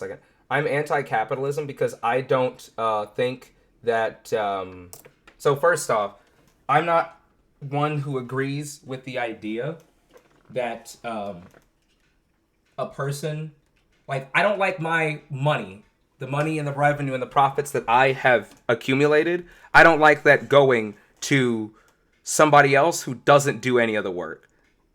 second. I'm anti-capitalism because I don't think that. So first off, I'm not one who agrees with the idea that a person, like, I don't like my money, the money and the revenue and the profits that I have accumulated. I don't like that going to somebody else who doesn't do any of the work.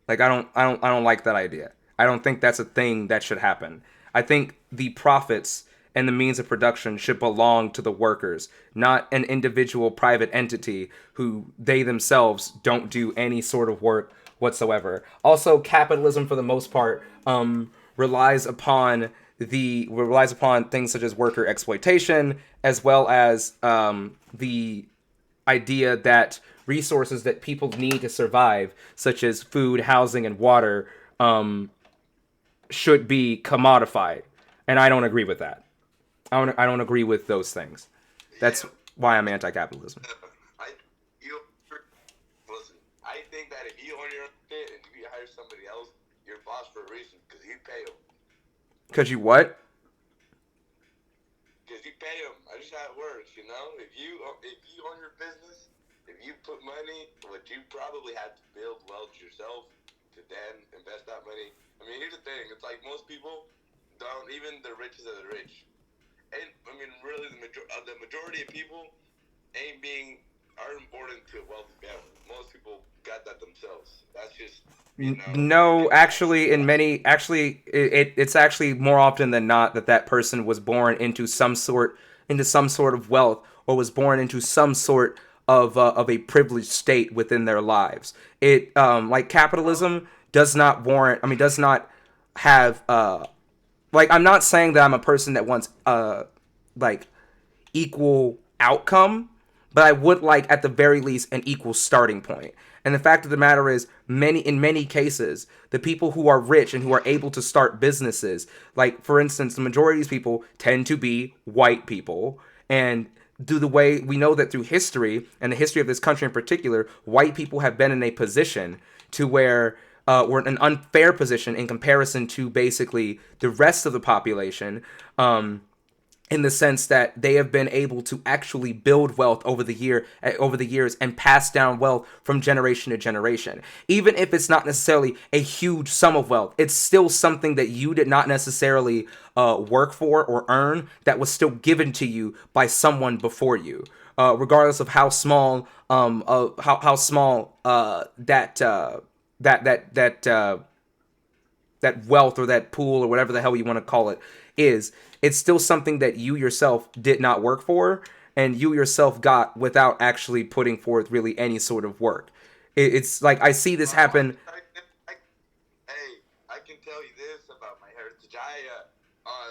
Like, I don't like that idea. I don't think that's a thing that should happen. I think the profits and the means of production should belong to the workers, not an individual private entity who they themselves don't do any sort of work whatsoever. Also, capitalism for the most part relies upon things such as worker exploitation, as well as the idea that resources that people need to survive, such as food, housing, and water, should be commodified. And I don't agree with that. I don't agree with those things. That's Yeah, why I'm anti-capitalism. I you listen. I think that if you own your own shit and if you hire somebody else, you're a boss for a reason because you pay them. Cause you what? Because you pay them. I just how it works, you know. If you own your business, if you put money, what you probably had to build wealth yourself to then invest that money. I mean, here's the thing. It's like most people don't. Even the richest of the rich, and I mean, really, the majority of people ain't being aren't born into a wealthy family. Most people got that themselves. That's just No, it's facts. actually, in many, actually, it's actually more often than not that that person was born into some sort of wealth, or was born into some sort of a privileged state within their lives. It like Well, capitalism does not warrant. I mean, does not have like, I'm not saying that I'm a person that wants like equal outcome, but I would like at the very least an equal starting point. And the fact of the matter is, in many cases, the people who are rich and who are able to start businesses, like for instance, the majority of these people tend to be white people, and through the way we know that through history and the history of this country in particular, white people have been in a position to where we're in an unfair position in comparison to basically the rest of the population. In the sense that they have been able to actually build wealth over the years and pass down wealth from generation to generation. Even if it's not necessarily a huge sum of wealth, it's still something that you did not necessarily work for or earn, that was still given to you by someone before you, regardless of how small how small that wealth or that pool or whatever the hell you want to call it is. It's still something that you yourself did not work for, and you yourself got without actually putting forth really any sort of work. It's like I see this well, happen. hey, I can tell you this about my heritage.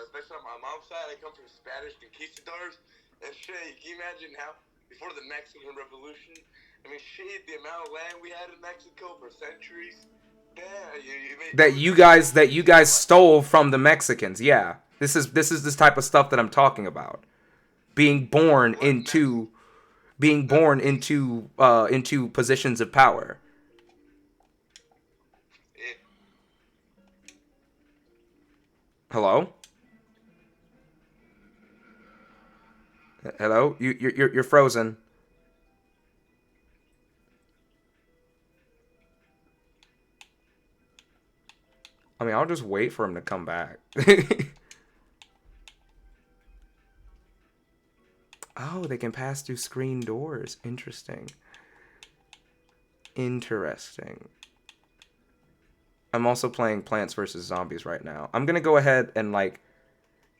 Especially on my mom's side, I come from Spanish conquistadors, and shit. Can you imagine how before the Mexican Revolution? I mean, shit, the amount of land we had in Mexico for centuries. Damn, it was That amazing. you Shit, guys stole from the Mexicans. Yeah, this type of stuff that I'm talking about. Being born what Mex? into into positions of power. It, Hello, hello. You're frozen. I mean, I'll just wait for him to come back. Oh, they can pass through screen doors. Interesting. Interesting. I'm also playing Plants vs Zombies right now. I'm gonna go ahead and, like,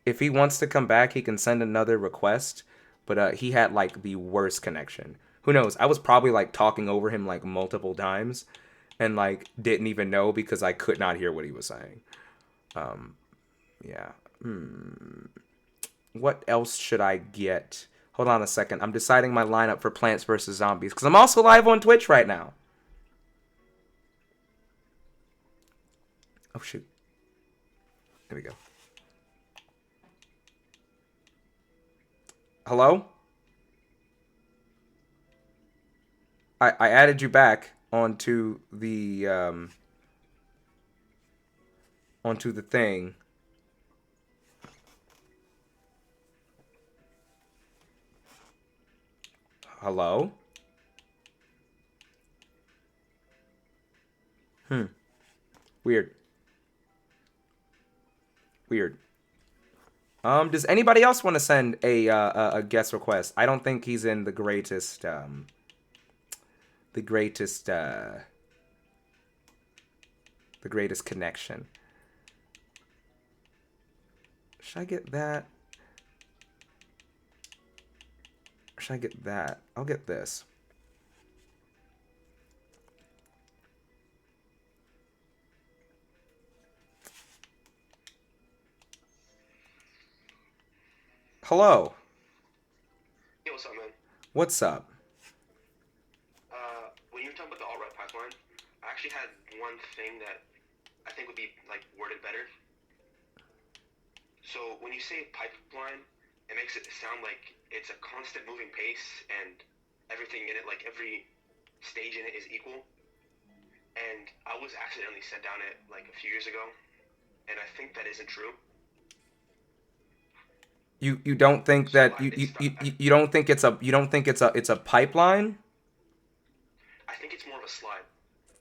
if he wants to come back, he can send another request. But he had like the worst connection. Who knows? I was probably like talking over him like multiple times, and like didn't even know because I could not hear what he was saying. Yeah. What else should I get? Hold on a second. I'm deciding my lineup for Plants vs Zombies because I'm also live on Twitch right now. Oh shoot. There we go. Hello? I added you back onto the thing. Hello? Weird. Weird. Does anybody else want to send a guest request? I don't think he's in the greatest the greatest the greatest connection. Should I get that? Or should I get that? I'll get this. Hello. Hey, what's up, man? What's up? When you were talking about the alt-right pipeline, I actually had one thing that I think would be, like, worded better. So, when you say pipeline, it makes it sound like it's a constant moving pace and everything in it, like, every stage in it is equal. And I was accidentally set down it, like, a few years ago, and I think that isn't true. You don't think that you don't think it's a pipeline? I think it's more of a slide,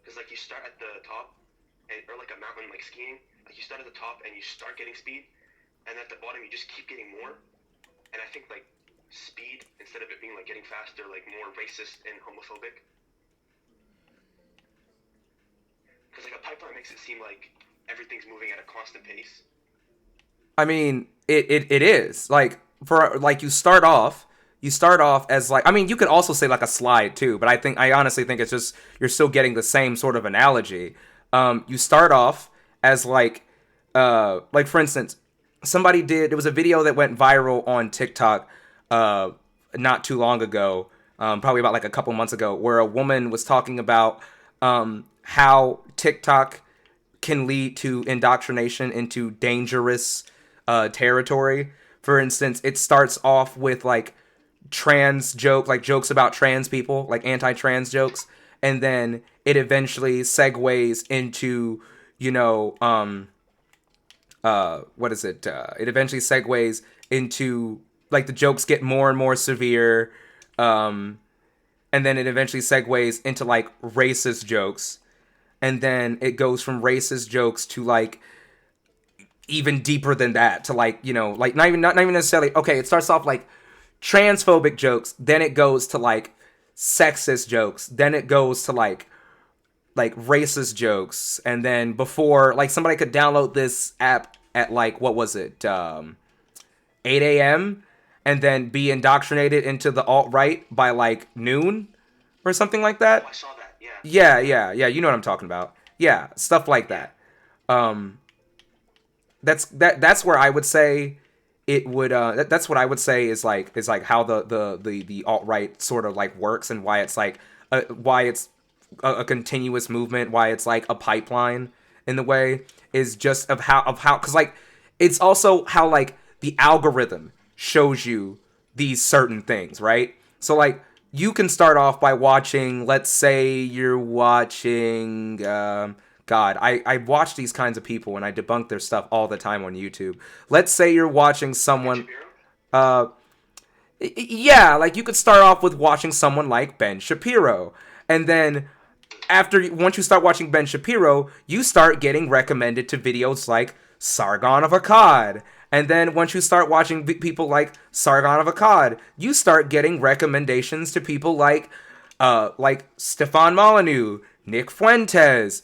because like you start at the top, or like a mountain, like skiing. Like you start at the top and you start getting speed, and at the bottom you just keep getting more. And I think like speed, instead of it being like getting faster, like more racist and homophobic. Because like a pipeline makes it seem like everything's moving at a constant pace. I mean, it is like for like you start off as like, I mean, you could also say like a slide too, but I honestly think it's just you're still getting the same sort of analogy. You start off as like for instance, there was a video that went viral on TikTok not too long ago, probably about like a couple months ago, where a woman was talking about how TikTok can lead to indoctrination into dangerous territory. For instance, it starts off with like jokes about trans people, like anti-trans jokes, and then it eventually segues into, you know, what is it? It eventually segues into like the jokes get more and more severe, and then it eventually segues into like racist jokes, and then it goes from racist jokes to like even deeper than that, to like, you know, like not even necessarily, okay, it starts off like transphobic jokes, then it goes to like sexist jokes, then it goes to like racist jokes, and then before, like, somebody could download this app at like, what was it, 8 a.m. and then be indoctrinated into the alt-right by like noon or something like that. Oh, I saw that. Yeah. Yeah, you know what I'm talking about. Yeah, stuff like that. That's where I would say it would that's what I would say is like how the alt-right sort of like works, and why it's like why it's a continuous movement, why it's like a pipeline in the way, is just of how because like it's also how like the algorithm shows you these certain things, right? So like you can start off by watching, let's say you're watching God, I watch these kinds of people and I debunk their stuff all the time on YouTube. Let's say you're watching someone, yeah, like you could start off with watching someone like Ben Shapiro, and then once you start watching Ben Shapiro, you start getting recommended to videos like Sargon of Akkad. And then once you start watching people like Sargon of Akkad, you start getting recommendations to people like Stefan Molyneux, Nick Fuentes,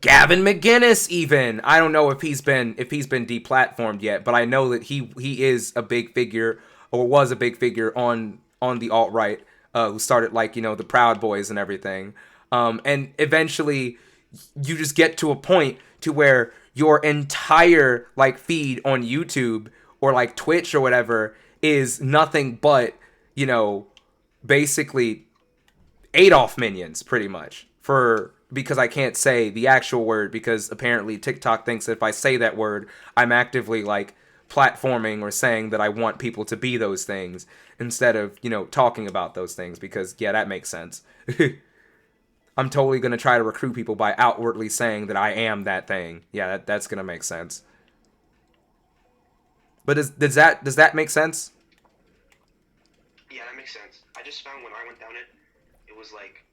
Gavin McGinnis. Even I don't know if he's been deplatformed yet, but I know that he is a big figure, or was a big figure on the alt-right, who started like, you know, the Proud Boys and everything. And eventually you just get to a point to where your entire like feed on YouTube or like Twitch or whatever is nothing but, you know, basically Adolf minions, pretty much, because I can't say the actual word, because apparently TikTok thinks that if I say that word, I'm actively like platforming or saying that I want people to be those things instead of, you know, talking about those things, because yeah, that makes sense. I'm totally going to try to recruit people by outwardly saying that I am that thing. Yeah, that's going to make sense. But does that make sense? Yeah, that makes sense. I just found when I went down it, it was like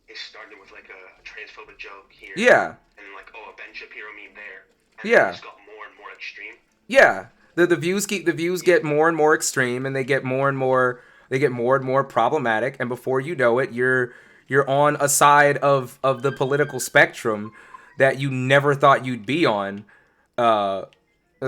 it started with like a transphobic joke here, Yeah. and then like a Ben Shapiro meme there, and Yeah. then it just got more and more extreme. Yeah. The views get more and more extreme, and they get more and more problematic, and before you know it, you're on a side of the political spectrum that you never thought you'd be on. The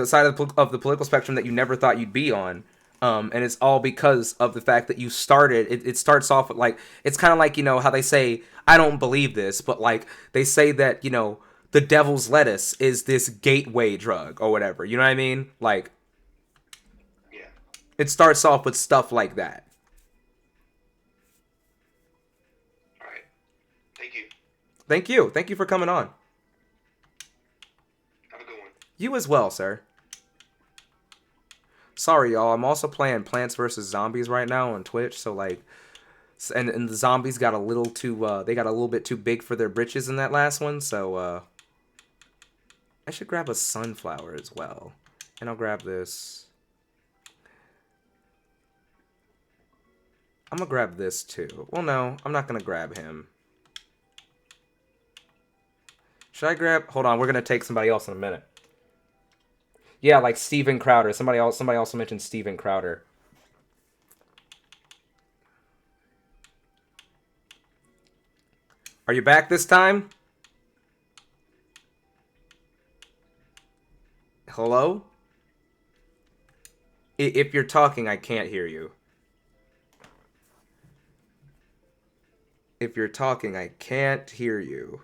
side of the political spectrum that you never thought you'd be on. And it's all because of the fact that you started. It starts off with like, it's kind of like, you know, how they say, I don't believe this, but like they say that, you know, the devil's lettuce is this gateway drug or whatever. You know what I mean? Like, Yeah. it starts off with stuff like that. All right. Thank you. Thank you. Thank you for coming on. Have a good one. You as well, sir. Sorry, y'all. I'm also playing Plants vs. Zombies right now on Twitch, so like, and the zombies got a little too, they got a little bit too big for their britches in that last one, so, I should grab a sunflower as well. And I'll grab this. I'm gonna grab this too. Well, no, I'm not gonna grab him. Should I grab, hold on, we're gonna take somebody else in a minute. Yeah, like Steven Crowder. Somebody also mentioned Steven Crowder. Are you back this time? Hello? If you're talking, I can't hear you. If you're talking, I can't hear you.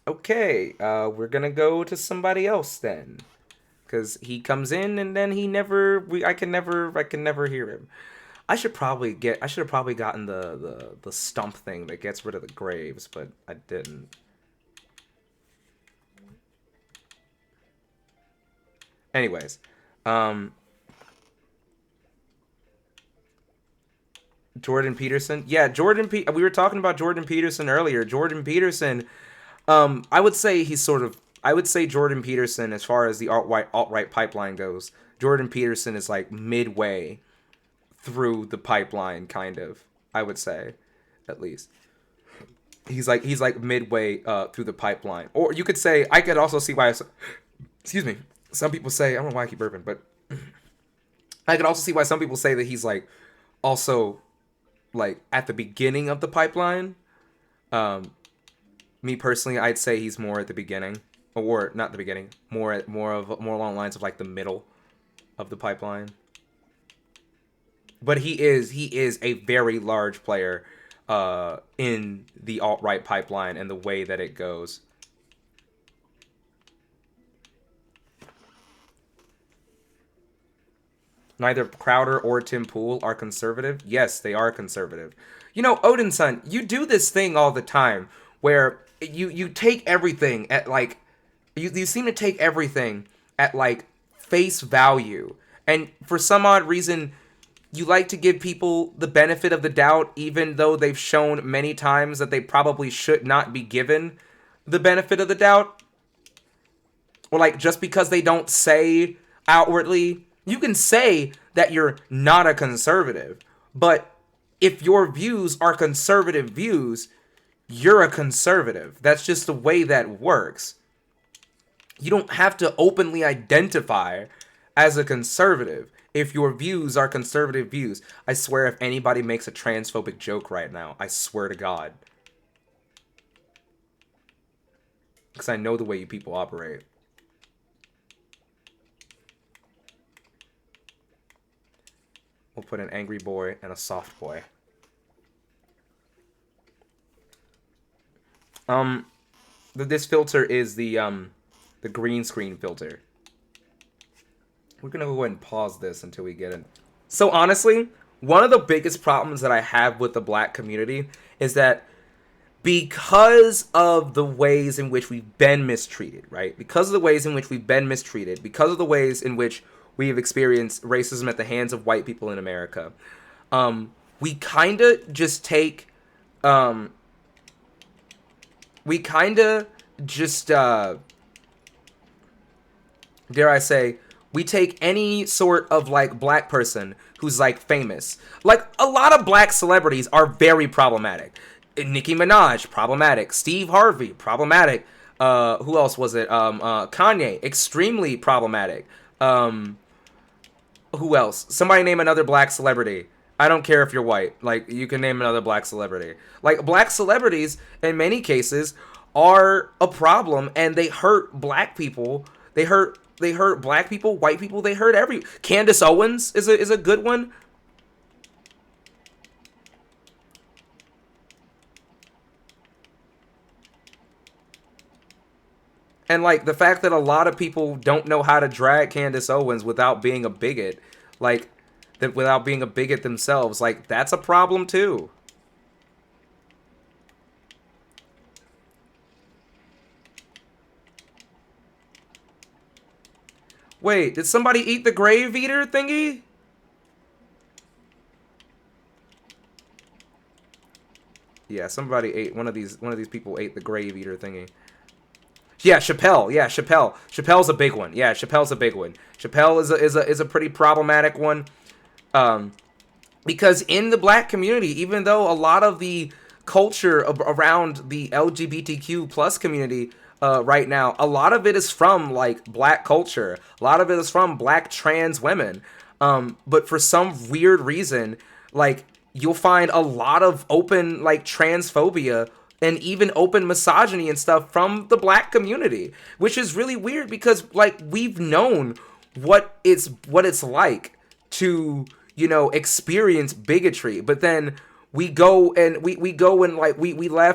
Okay, we're gonna go to somebody else then, because he comes in and then I can never hear him. I should have probably gotten the stump thing that gets rid of the graves, but I didn't. Anyways, Jordan Peterson. Yeah, we were talking about Jordan Peterson earlier. Jordan Peterson. I would say Jordan Peterson, as far as the alt-right pipeline goes, Jordan Peterson is like midway through the pipeline, kind of. I would say, at least. He's like midway through the pipeline. Or you could say, I could also see why, excuse me, some people say, I don't know why I keep burping, but I could also see why some people say that he's like also like at the beginning of the pipeline. Me personally, I'd say he's more at the beginning, or not the beginning, more along the lines of like the middle of the pipeline. But he is a very large player in the alt-right pipeline and the way that it goes. Neither Crowder or Tim Pool are conservative. Yes, they are conservative. You know, Odinson, you do this thing all the time where you take everything at like you seem to take everything at like face value, and for some odd reason you like to give people the benefit of the doubt, even though they've shown many times that they probably should not be given the benefit of the doubt. Or like, just because they don't say outwardly, you can say that you're not a conservative, but if your views are conservative views, you're a conservative. That's just the way that works. You don't have to openly identify as a conservative if your views are conservative views. I swear, if anybody makes a transphobic joke right now, I swear to God. Because I know the way you people operate. We'll put an angry boy and a soft boy. This filter is the green screen filter. We're gonna go ahead and pause this until we get in. So honestly, one of the biggest problems that I have with the black community is that because of the ways in which we've been mistreated, right? Because of the ways in which we've been mistreated, because of the ways in which we have experienced racism at the hands of white people in America, we kind of just take, dare I say, We take any sort of like black person who's like famous. Like a lot of black celebrities are very problematic. Nicki Minaj, problematic. Steve Harvey, problematic. Who else was it? Kanye, extremely problematic. Um, who else? Somebody name another black celebrity. I don't care if you're white. Like, you can name another black celebrity. Like, black celebrities, in many cases, are a problem, and they hurt black people. They hurt black people, white people. They hurt every. Candace Owens is a good one. And like the fact that a lot of people don't know how to drag Candace Owens without being a bigot, like that without being a bigot themselves, like that's a problem too. Wait, did somebody eat the grave eater thingy? Yeah, somebody ate one of these people ate the grave eater thingy. Yeah, Chappelle. Yeah, Chappelle. Chappelle's a big one. Yeah, Chappelle's a big one. Chappelle is a pretty problematic one. Um, because in the black community, even though a lot of the culture around the LGBTQ plus community right now, a lot of it is from like black culture. A lot of it is from black trans women. But for some weird reason, like you'll find a lot of open like transphobia and even open misogyny and stuff from the black community, which is really weird because like we've known what it's like to experience bigotry, but then we laugh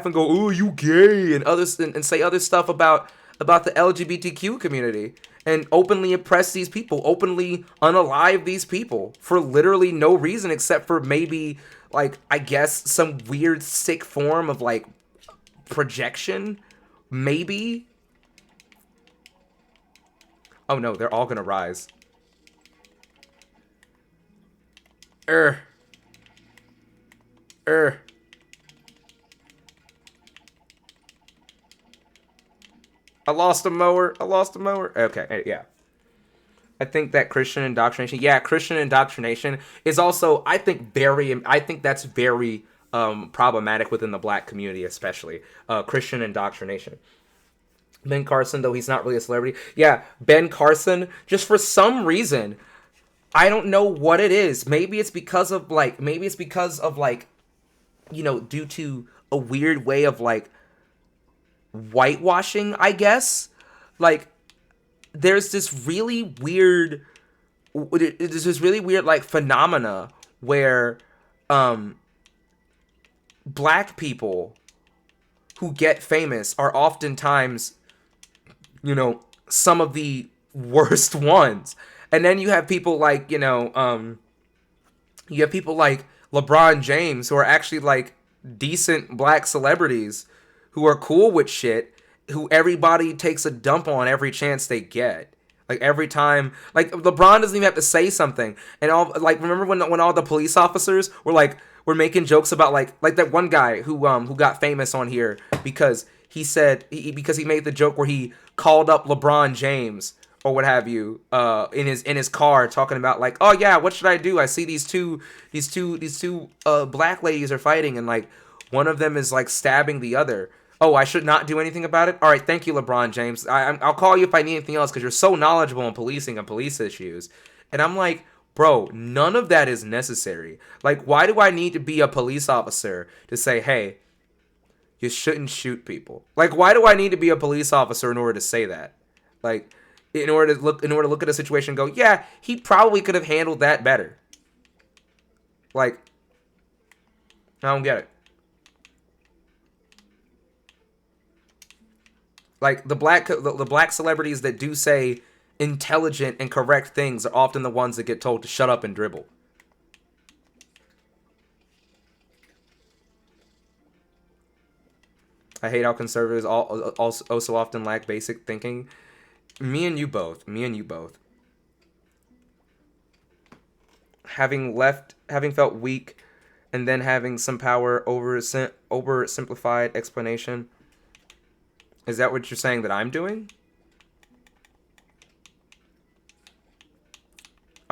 and go, oh, you gay, and others, and say other stuff about the LGBTQ community, and openly oppress these people, openly unalive these people for literally no reason except for maybe like I guess some weird sick form of like projection, maybe. Oh no, they're all gonna rise. Er. Er. I lost a mower. I lost a mower. Okay, yeah. I think that Christian indoctrination. Yeah, Christian indoctrination is also, I think that's very problematic within the black community, especially Christian indoctrination. Ben Carson, though he's not really a celebrity. Yeah, Ben Carson, just for some reason, I don't know what it is. Maybe it's because of like, due to a weird way of like whitewashing, I guess. Like there's this really weird like phenomena where um black people who get famous are oftentimes, some of the worst ones. And then you have people like LeBron James who are actually like decent black celebrities who are cool with shit, who everybody takes a dump on every chance they get. Like every time, like LeBron doesn't even have to say something, and all like remember when all the police officers were making jokes about like that one guy who got famous on here because he said because he made the joke where he called up LeBron James or what have you in his car talking about like, oh yeah, what should I do? I see these two black ladies are fighting and like one of them is like stabbing the other. Oh, I should not do anything about it? All right, thank you, LeBron James. I'll call you if I need anything else because you're so knowledgeable in policing and police issues. And I'm like, bro, none of that is necessary. Like, why do I need to be a police officer to say, hey, you shouldn't shoot people? Like, why do I need to be a police officer in order to say that? Like, in order to look at a situation and go, yeah, he probably could have handled that better. Like, I don't get it. Like the black celebrities that do say intelligent and correct things are often the ones that get told to shut up and dribble. I hate how conservatives also often lack basic thinking. Me and you both. Having felt weak, and then having some power over simplified explanation. Is that what you're saying that I'm doing?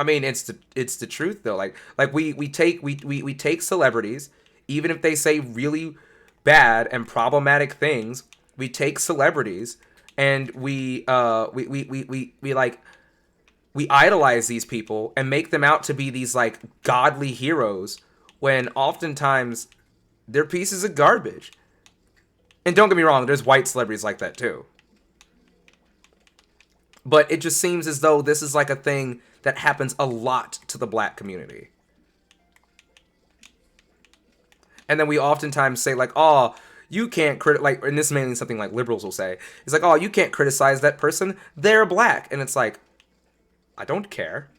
I mean, it's the truth though. Like we take celebrities, even if they say really bad and problematic things. We take celebrities and we like we idolize these people and make them out to be these like godly heroes when oftentimes they're pieces of garbage. And don't get me wrong, there's white celebrities like that too. But it just seems as though this is like a thing that happens a lot to the black community. And then we oftentimes say like, oh, you can't like, and this is mainly something like liberals will say. It's like, oh, you can't criticize that person. They're black. And it's like, I don't care.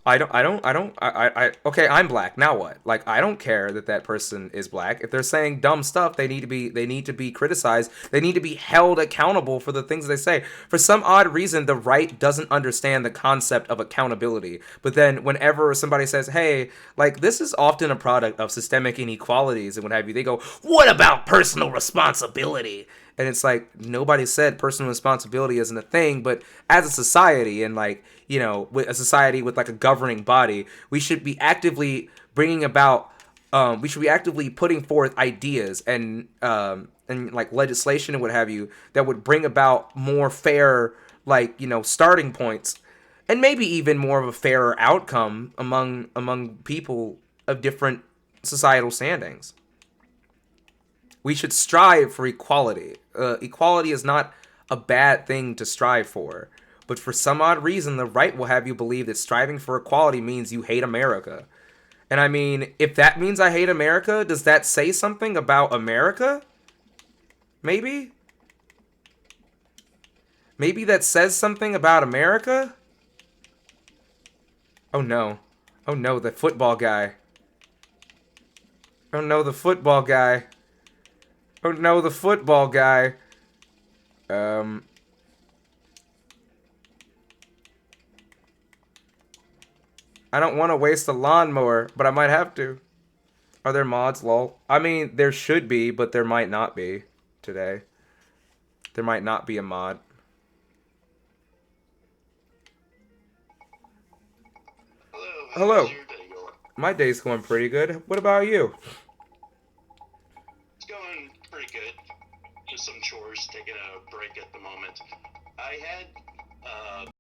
Okay, I'm black. Now what? Like, I don't care that that person is black. If they're saying dumb stuff, they need to be criticized. They need to be held accountable for the things they say. For some odd reason, the right doesn't understand the concept of accountability. But then whenever somebody says, hey, like, this is often a product of systemic inequalities and what have you, they go, what about personal responsibility? And it's like, nobody said personal responsibility isn't a thing, but as a society and like, you know, with a society with like a governing body, we should be actively bringing about, we should be actively putting forth ideas and like legislation and what have you that would bring about more fair, like, you know, starting points and maybe even more of a fairer outcome among people of different societal standings. We should strive for equality. Equality is not a bad thing to strive for. But for some odd reason, the right will have you believe that striving for equality means you hate America. And I mean, if that means I hate America, does that say something about America? Maybe? Maybe that says something about America? Oh no. Oh no, the football guy. Oh no, the football guy. Oh no, the football guy. I don't want to waste a lawnmower, but I might have to. Are there mods, lol? I mean, there should be, but there might not be today. There might not be a mod. Hello. Hello. How's your day going? My day's going pretty good. What about you? It's going pretty good. Just some chores, taking a break at the moment. I had